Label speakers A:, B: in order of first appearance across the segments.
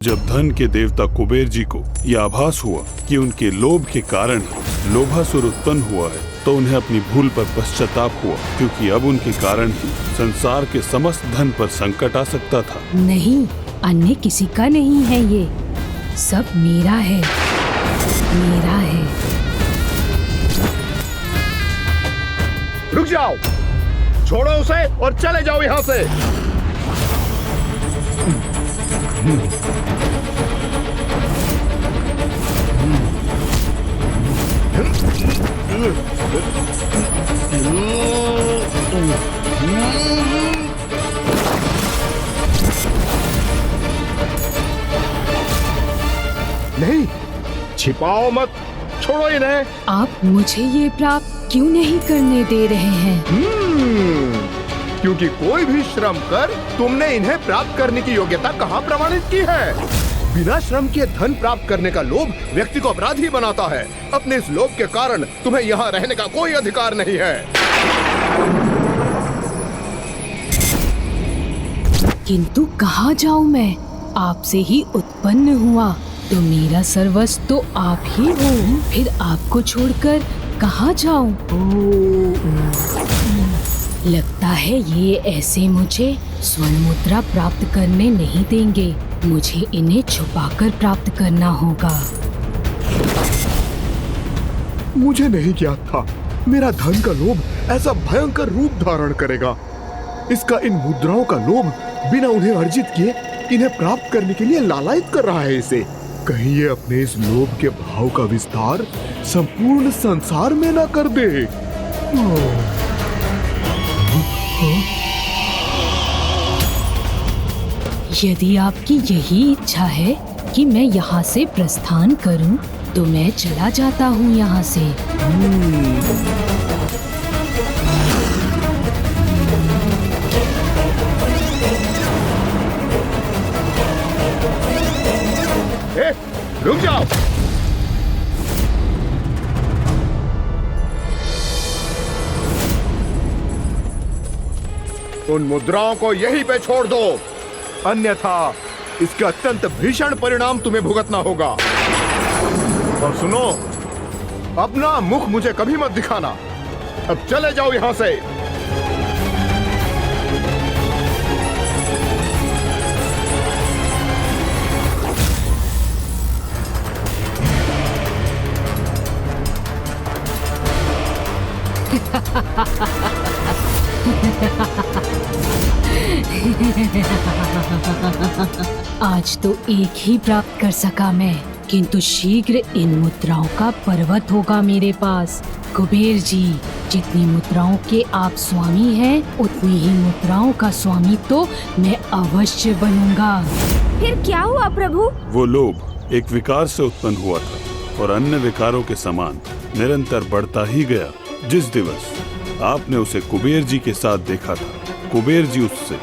A: जब धन के देवता कुबेर जी को यह आभास हुआ कि उनके लोभ के कारण ही लोभासुर उत्पन्न हुआ है, तो उन्हें अपनी भूल पर पश्चाताप हुआ, क्योंकि अब उनके कारण ही संसार के समस्त धन पर संकट आ सकता था।
B: नहीं, अन्य किसी का नहीं है, ये सब मेरा है, मेरा है।
C: रुक जाओ, छोड़ो उसे और चले जाओ यहाँ से। नहीं, छिपाओ मत, छोड़ो इन्हें।
B: आप मुझे ये प्राप्त क्यों नहीं करने दे रहे हैं?
C: क्योंकि कोई भी श्रम कर तुमने इन्हें प्राप्त करने की योग्यता कहाँ प्रमाणित की है। बिना श्रम के धन प्राप्त करने का लोभ व्यक्ति को अपराधी बनाता है। अपने इस लोभ के कारण तुम्हें यहाँ रहने का कोई अधिकार नहीं है।
B: किंतु कहाँ जाऊँ मैं? आपसे ही उत्पन्न हुआ, तो मेरा सर्वस्व तो आप ही हो। फिर आपको छोड़कर कहाँ जाऊँ? लगता है ये ऐसे मुझे स्वर्ण मुद्रा प्राप्त करने नहीं देंगे। मुझे इन्हें छुपाकर प्राप्त करना होगा।
C: मुझे नहीं ज्ञात था मेरा धन का लोभ ऐसा भयंकर रूप धारण करेगा। इसका इन मुद्राओं का लोभ बिना उन्हें अर्जित किए इन्हें प्राप्त करने के लिए लालायित कर रहा है इसे। कहीं ये अपने इस लोभ के भाव का विस्तार संपूर्ण संसार में न कर दे।
B: यदि आपकी यही इच्छा है कि मैं यहाँ से प्रस्थान करूँ, तो मैं चला जाता हूँ यहाँ से।
C: रुक जाओ। उन मुद्राओं को यहीं पे छोड़ दो, अन्यथा इसके अत्यंत भीषण परिणाम तुम्हें भुगतना होगा। और सुनो, अपना मुख मुझे कभी मत दिखाना। अब चले जाओ यहां से।
B: आज तो एक ही प्राप्त कर सका मैं, किंतु शीघ्र इन मुद्राओं का पर्वत होगा मेरे पास। कुबेर जी, जितनी मुद्राओं के आप स्वामी हैं, उतनी ही मुद्राओं का स्वामी तो मैं अवश्य बनूंगा।
D: फिर क्या हुआ प्रभु?
A: वो लोभ एक विकार से उत्पन्न हुआ था और अन्य विकारों के समान निरंतर बढ़ता ही गया। जिस दिवस आपने उसे कुबेर जी के साथ देखा था, कुबेर जी उससे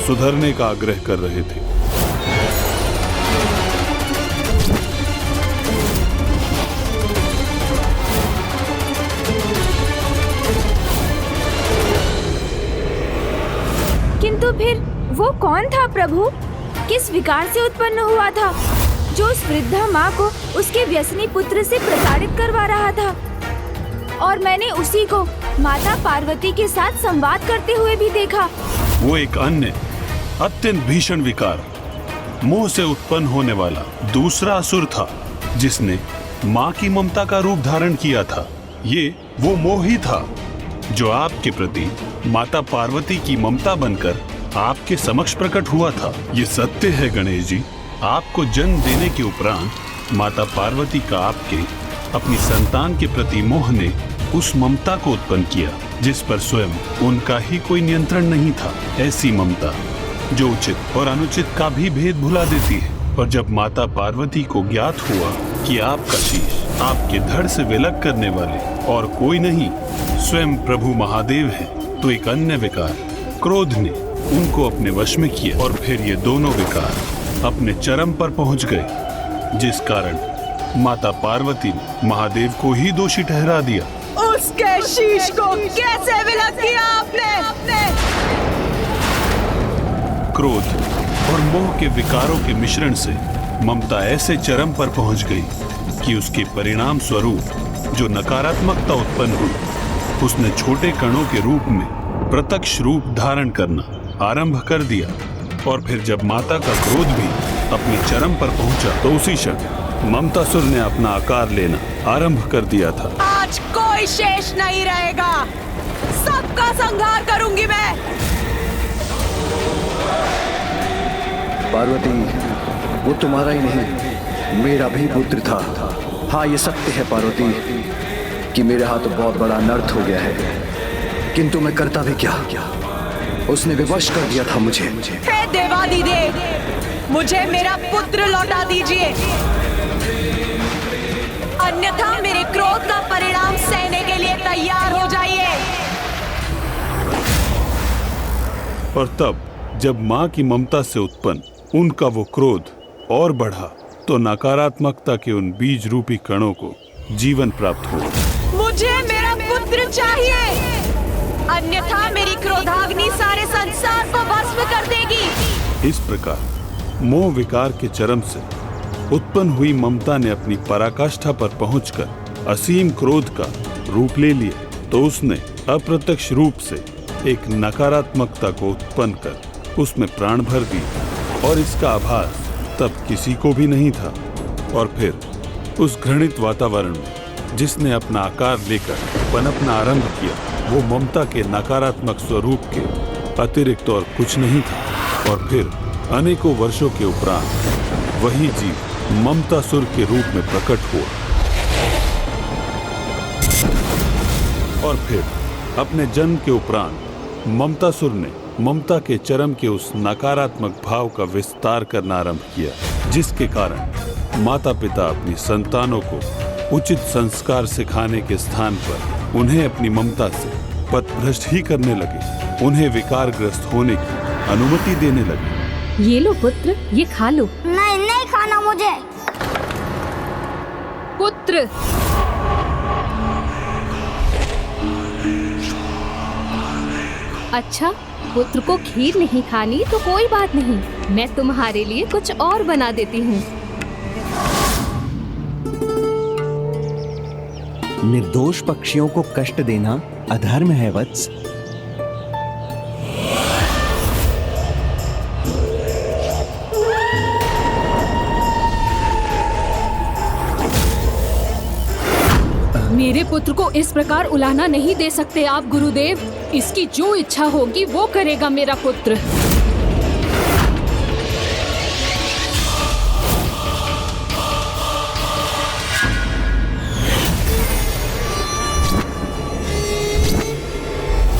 A: सुधरने का आग्रह कर रहे थे।
D: किंतु फिर वो कौन था प्रभु? किस विकार से उत्पन्न हुआ था जो उस वृद्धा माँ को उसके व्यसनी पुत्र से प्रताड़ित करवा रहा था? और मैंने उसी को माता पार्वती के साथ संवाद करते हुए भी देखा।
A: वो एक अन्य अत्यंत भीषण विकार, मोह से उत्पन्न होने वाला दूसरा असुर था, जिसने माँ की ममता का रूप धारण किया था। ये वो मोह ही था जो आपके प्रति माता पार्वती की ममता बनकर आपके समक्ष प्रकट हुआ था। ये सत्य है गणेश जी, आपको जन्म देने के उपरांत माता पार्वती का आपके अपनी संतान के प्रति मोह ने उस ममता को उत्पन्न किया, जिस पर स्वयं उनका ही कोई नियंत्रण नहीं था। ऐसी ममता जो उचित और अनुचित का भी भेद भुला देती है। और जब माता पार्वती को ज्ञात हुआ कि आपका शीश आपके धड़ से विलग करने वाले और कोई नहीं स्वयं प्रभु महादेव है, तो एक अन्य विकार क्रोध ने उनको अपने वश में किया। और फिर ये दोनों विकार अपने चरम पर पहुंच गए, जिस कारण माता पार्वती ने महादेव को ही दोषी ठहरा दिया।
E: उसके शीश को कैसे विलग किया आपने?
A: क्रोध और मोह के विकारों के मिश्रण से ममता ऐसे चरम पर पहुंच गई कि उसके परिणाम स्वरूप जो नकारात्मकता उत्पन्न हुई, उसने छोटे कणों के रूप में प्रत्यक्ष रूप धारण करना आरंभ कर दिया। और फिर जब माता का क्रोध भी अपने चरम पर पहुंचा तो उसी क्षण ममतासुर ने अपना आकार लेना आरंभ कर दिया था।
E: आज कोई शेष नहीं रहेगा, सबका संहार करूंगी मैं।
F: पार्वती, वो तुम्हारा ही नहीं मेरा भी पुत्र था। हाँ, ये सत्य है पार्वती कि मेरे हाथ बहुत बड़ा अनर्थ हो गया है, किंतु मैं करता भी क्या, उसने विवश कर दिया था मुझे।
E: हे देवादिदेव, मुझे मेरा पुत्र लौटा दीजिए, अन्यथा मेरे क्रोध का परिणाम सहने के लिए तैयार हो जाइए।
A: और तब जब माँ की ममता से उत्पन्न उनका वो क्रोध और बढ़ा तो नकारात्मकता के उन बीज रूपी कणों को जीवन प्राप्त हुआ।
E: मुझे मेरा पुत्र चाहिए, अन्यथा मेरी क्रोधाग्नि सारे संसार को भस्म कर देगी।
A: इस प्रकार मोह विकार के चरम से उत्पन्न हुई ममता ने अपनी पराकाष्ठा पर पहुंचकर असीम क्रोध का रूप ले लिया। तो उसने अप्रत्यक्ष रूप से एक नकारात्मकता को उत्पन्न कर उसमें प्राण भर दी, और इसका आभास तब किसी को भी नहीं था। और फिर उस घृणित वातावरण में जिसने अपना आकार लेकर पनपना आरंभ किया, वो ममता के नकारात्मक स्वरूप के अतिरिक्त और कुछ नहीं था। और फिर अनेकों वर्षों के उपरांत वही जीव ममतासुर के रूप में प्रकट हुआ, और फिर अपने जन्म के उपरांत ममतासुर ने ममता के चरम के उस नकारात्मक भाव का विस्तार करना आरंभ किया, जिसके कारण माता पिता अपनी संतानों को उचित संस्कार सिखाने के स्थान पर उन्हें अपनी ममता से पथभ्रष्ट ही करने लगे, उन्हें विकारग्रस्त होने की अनुमति देने लगे।
B: ये लो पुत्र, ये खा लो।
G: नहीं नहीं खाना मुझे।
B: पुत्र, अच्छा, पुत्र को खीर नहीं खानी तो कोई बात नहीं, मैं तुम्हारे लिए कुछ और बना देती हूँ।
H: निर्दोष पक्षियों को कष्ट देना अधर्म है वत्स।
B: मेरे पुत्र को इस प्रकार उलाहना नहीं दे सकते आप गुरुदेव। इसकी जो इच्छा होगी वो करेगा मेरा पुत्र।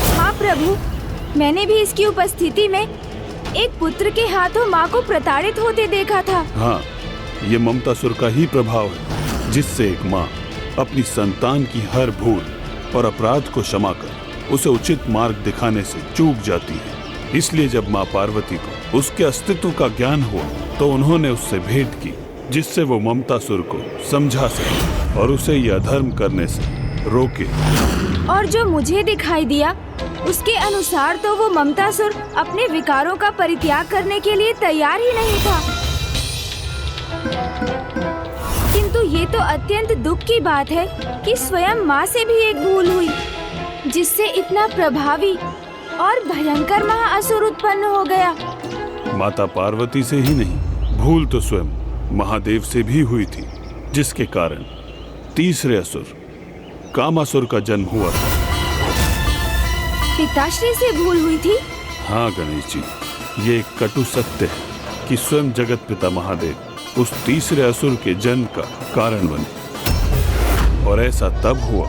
D: हाँ प्रभु, मैंने भी इसकी उपस्थिति में एक पुत्र के हाथों माँ को प्रताड़ित होते देखा था।
A: हाँ, ये ममतासुर का ही प्रभाव है, जिससे एक माँ अपनी संतान की हर भूल और अपराध को क्षमा कर उसे उचित मार्ग दिखाने से चूक जाती है। इसलिए जब माँ पार्वती को उसके अस्तित्व का ज्ञान हुआ तो उन्होंने उससे भेंट की, जिससे वो ममतासुर को समझा सके और उसे यह अधर्म करने से रोके।
D: और जो मुझे दिखाई दिया उसके अनुसार तो वो ममतासुर अपने विकारों का परित्याग करने के लिए तैयार ही नहीं था। किंतु ये तो अत्यंत दुख की बात है कि स्वयं माँ से भी एक भूल हुई, जिससे इतना प्रभावी और भयंकर महाअसुर उत्पन्न हो गया।
A: माता पार्वती से ही नहीं, भूल तो स्वयं महादेव से भी हुई थी, जिसके कारण तीसरे असुर कामासुर का जन्म हुआ था।
D: पिताश्री से भूल हुई थी?
A: हाँ गणेश जी, ये एक कटु सत्य है कि स्वयं जगत पिता महादेव उस तीसरे असुर के जन्म का कारण बने। और ऐसा तब हुआ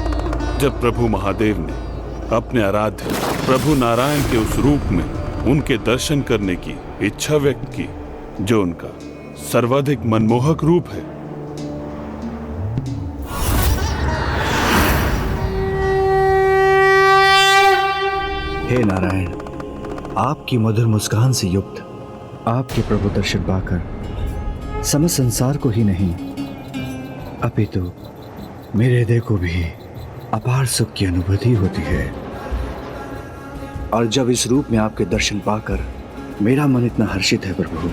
A: जब प्रभु महादेव ने अपने आराध्य प्रभु नारायण के उस रूप में उनके दर्शन करने की इच्छा व्यक्त की, जो उनका सर्वाधिक मनमोहक रूप है।
H: हे नारायण, आपकी मधुर मुस्कान से युक्त आपके प्रभु दर्शन पाकर समस्त संसार को ही नहीं अपितु मेरे हृदय को भी अपार सुख की अनुभूति होती है। और जब इस रूप में आपके दर्शन पाकर मेरा मन इतना हर्षित है प्रभु,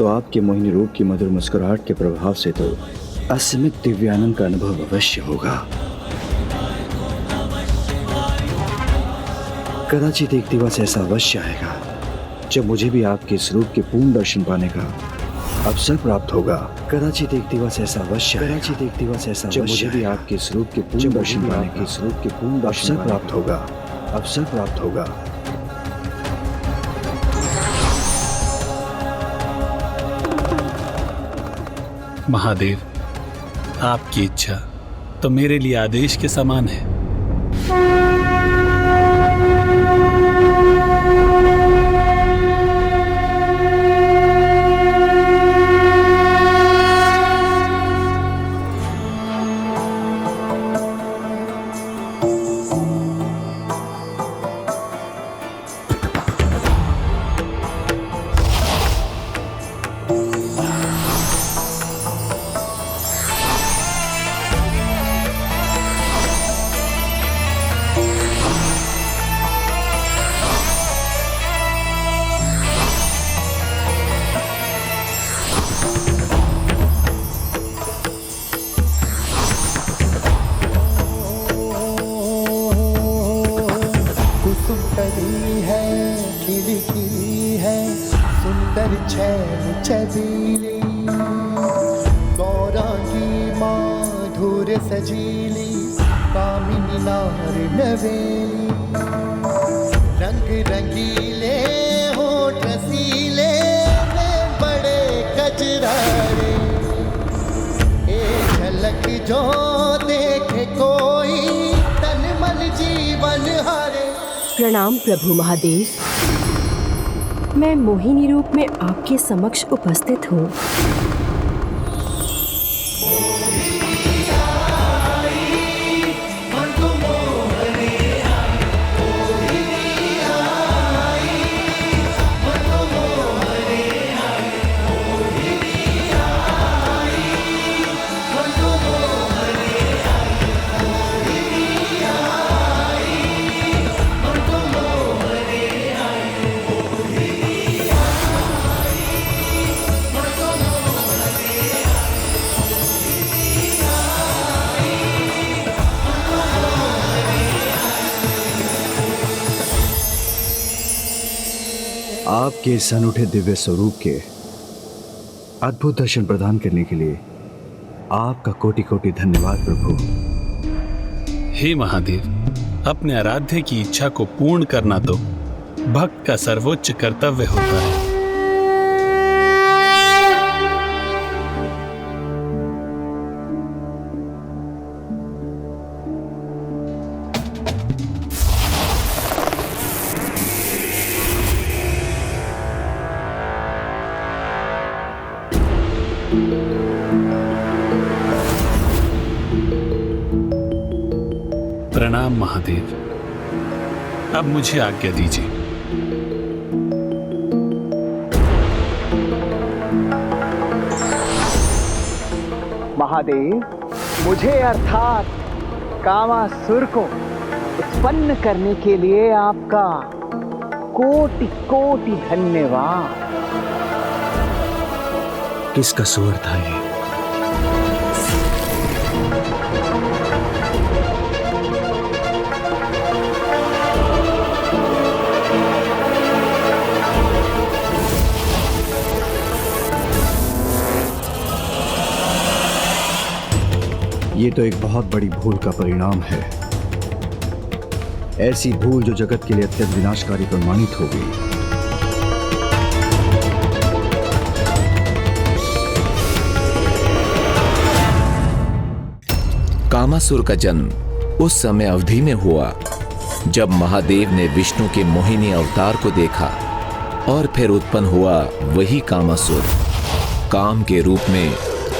H: तो आपके मोहिनी रूप की मधुर मुस्कुराहट के प्रभाव से तो असीमित दिव्यानंद का अनुभव अवश्य होगा। कदाचित एक दिवस ऐसा अवश्य आएगा जब मुझे भी आपके इस रूप के पूर्ण दर्शन पाने का अवसर प्राप्त होगा। कदाचित एक दिवस ऐसा अवश्य जब मुझे भी आपके इस रूप के पूर्ण दर्शन पाने के अवसर प्राप्त होगा।
A: महादेव, आपकी इच्छा तो मेरे लिए आदेश के समान है।
G: सुंदर छैल छबीली गौरांगी माधुर सजीली कामिनी नार नवेली रंग रंगीले होठ रसीले में बड़े कजरारे एक झलक जो देखे कोई तन मन जीवन हारे।
E: प्रणाम प्रभु महादेव, मैं मोहिनी रूप में आपके समक्ष उपस्थित हूँ।
H: आपके इस अनूठे दिव्य स्वरूप के अद्भुत दर्शन प्रदान करने के लिए आपका कोटि कोटि धन्यवाद प्रभु।
A: हे महादेव, अपने आराध्य की इच्छा को पूर्ण करना तो भक्त का सर्वोच्च कर्तव्य होता है। प्रणाम महादेव, अब मुझे आज्ञा दीजिए।
I: महादेव, मुझे अर्थात कामासुर को उत्पन्न करने के लिए आपका कोटि कोटि धन्यवाद।
H: किसका स्वर था ये? ये तो एक बहुत बड़ी भूल का परिणाम है। ऐसी भूल जो जगत के लिए अत्यंत विनाशकारी प्रमाणित होगी।
J: कामासुर का जन्म उस समय अवधि में हुआ जब महादेव ने विष्णु के मोहिनी अवतार को देखा और फिर उत्पन्न हुआ वही कामासुर काम के रूप में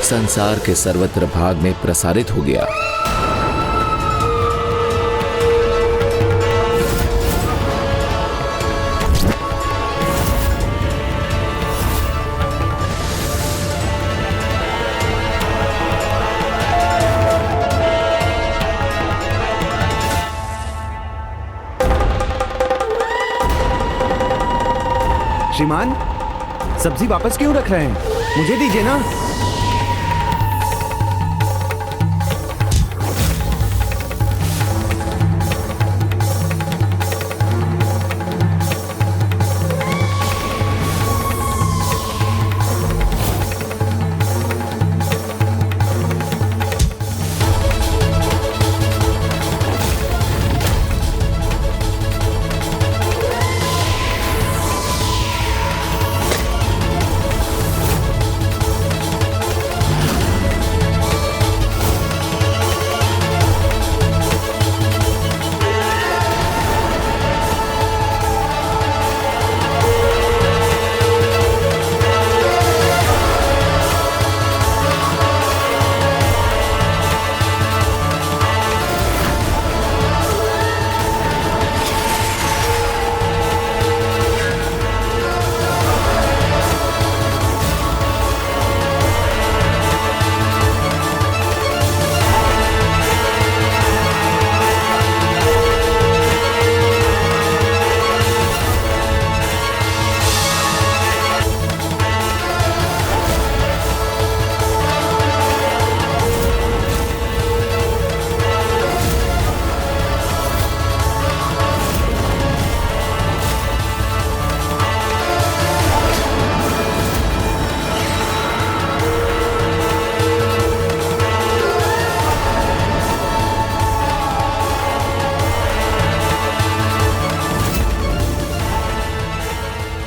J: संसार के सर्वत्र भाग में प्रसारित हो गया।
F: श्रीमान,
H: सब्जी वापस क्यों रख रहे हैं? मुझे दीजिए ना।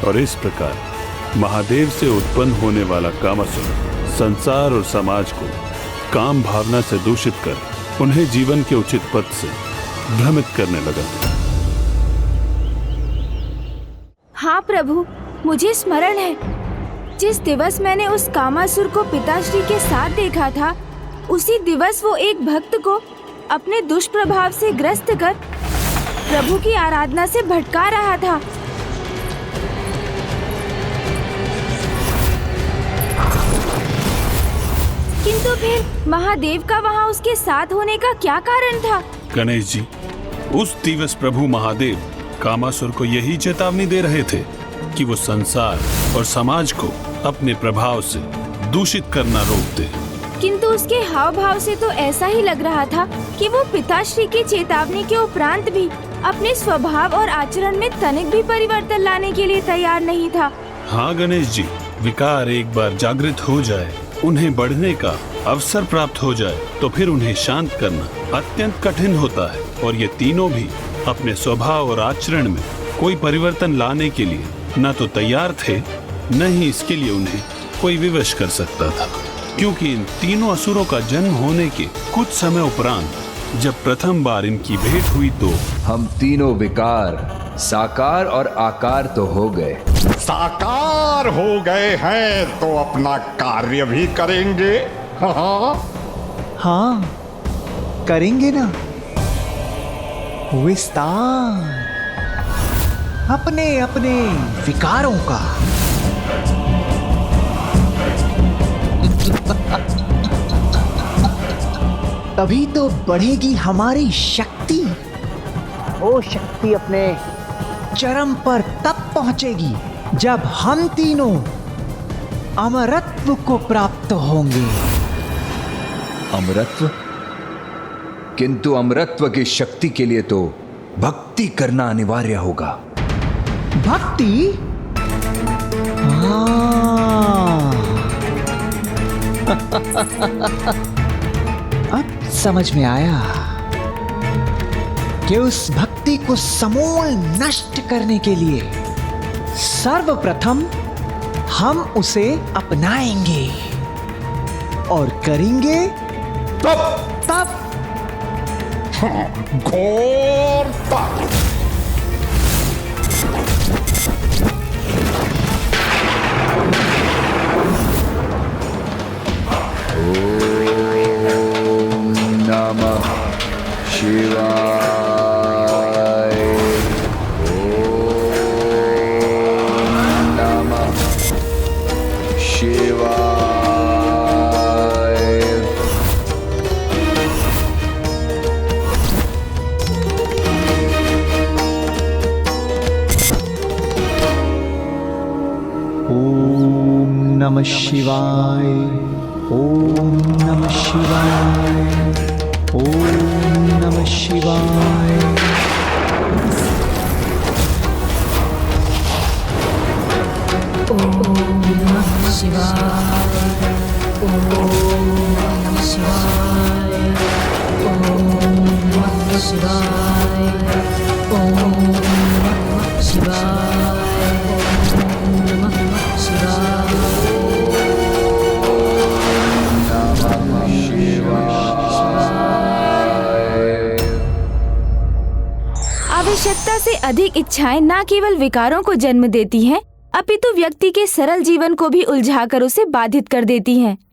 A: और इस प्रकार महादेव से उत्पन्न होने वाला कामासुर संसार और समाज को काम भावना से दूषित कर उन्हें जीवन के उचित पथ से भ्रमित करने लगा।
D: हाँ प्रभु, मुझे स्मरण है, जिस दिवस मैंने उस कामासुर को पिताश्री के साथ देखा था, उसी दिवस वो एक भक्त को अपने दुष्प्रभाव से ग्रस्त कर प्रभु की आराधना से भटका रहा था। किंतु फिर महादेव का वहाँ उसके साथ होने का क्या कारण था?
A: गणेश जी, उस दिवस प्रभु महादेव कामासुर को यही चेतावनी दे रहे थे कि वो संसार और समाज को अपने प्रभाव से दूषित करना रोक दे।
D: किंतु उसके हाव भाव से तो ऐसा ही लग रहा था कि वो पिताश्री की चेतावनी के उपरांत भी अपने स्वभाव और आचरण में तनिक भी परिवर्तन लाने के लिए तैयार नहीं था।
A: हाँ गणेश जी, विकार एक बार जागृत हो जाए, उन्हें बढ़ने का अवसर प्राप्त हो जाए तो फिर उन्हें शांत करना अत्यंत कठिन होता है। और ये तीनों भी अपने स्वभाव और आचरण में कोई परिवर्तन लाने के लिए न तो तैयार थे, न ही इसके लिए उन्हें कोई विवश कर सकता था, क्योंकि इन तीनों असुरों का जन्म होने के कुछ समय उपरांत जब प्रथम बार इनकी भेंट हुई तो
J: हम तीनों विकार साकार और आकार तो हो गए।
K: साकार हो गए हैं तो अपना कार्य भी करेंगे।
I: हाँ, करेंगे ना। विस्तार अपने अपने विकारों का। तभी तो बढ़ेगी हमारी शक्ति। वो शक्ति अपने चरम पर तब पहुंचेगी जब हम तीनों अमरत्व को प्राप्त होंगे।
J: अमरत्व? किंतु अमरत्व की शक्ति के लिए तो भक्ति करना अनिवार्य होगा।
I: भक्ति? अब समझ में आया कि उस भक्ति को समूल नष्ट करने के लिए सर्वप्रथम हम उसे अपनाएंगे और करेंगे तब
K: घोर तप।
J: ओम नमः शिवाय।
H: शिवाय, ओम नमः शिवाय, ओम नमः शिवाय।
B: ओम नमः शिवाय, ओम नमः शिवाय, ओम नमः शिवाय, ओम नमः शिवाय, ओम नमः शिवाय।
D: आवश्यकता से अधिक इच्छाएं न केवल विकारों को जन्म देती हैं, अपितु व्यक्ति के सरल जीवन को भी उलझाकर उसे बाधित कर देती हैं।